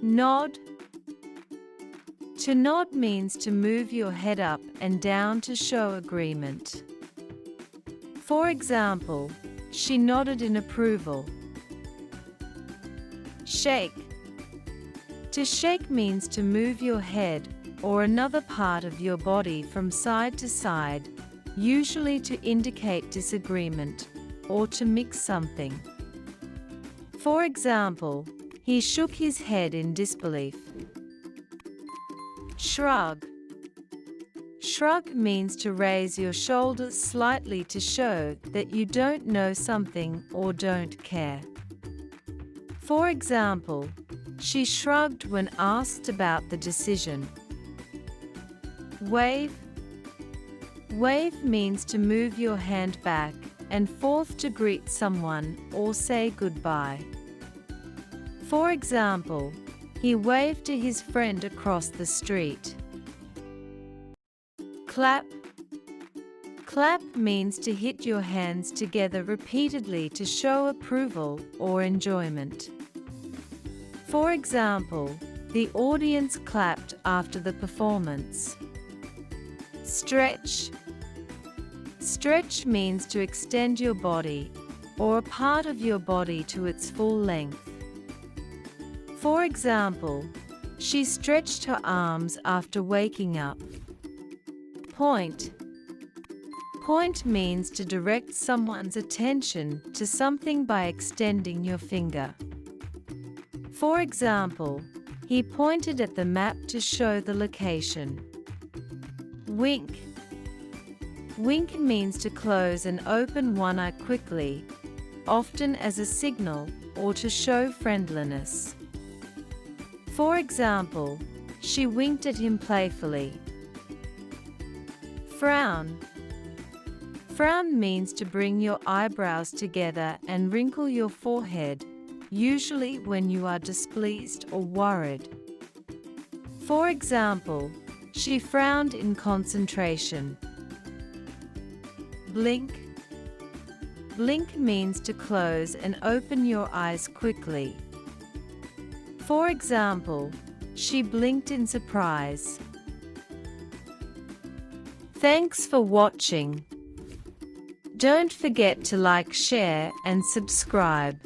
Nod. To nod means to move your head up and down to show agreement. For example, she nodded in approval. Shake. To shake means to move your head or another part of your body from side to side, usually to indicate disagreement or to mix something. For example, he shook his head in disbelief. Shrug. Shrug means to raise your shoulders slightly to show that you don't know something or don't care. For example, she shrugged when asked about the decision. Wave. Wave means to move your hand back and forth to greet someone or say goodbye. For example, he waved to his friend across the street. Clap. Clap means to hit your hands together repeatedly to show approval or enjoyment. For example, the audience clapped after the performance. Stretch. Stretch means to extend your body or a part of your body to its full length. For example, she stretched her arms after waking up. Point. Point means to direct someone's attention to something by extending your finger. For example, he pointed at the map to show the location. Wink. Wink means to close and open one eye quickly, often as a signal or to show friendliness. For example, she winked at him playfully. Frown. Frown means to bring your eyebrows together and wrinkle your forehead, usually when you are displeased or worried. For example, she frowned in concentration. Blink. Blink means to close and open your eyes quickly. For example, she blinked in surprise. Thanks for watching. Don't forget to like, share, and subscribe.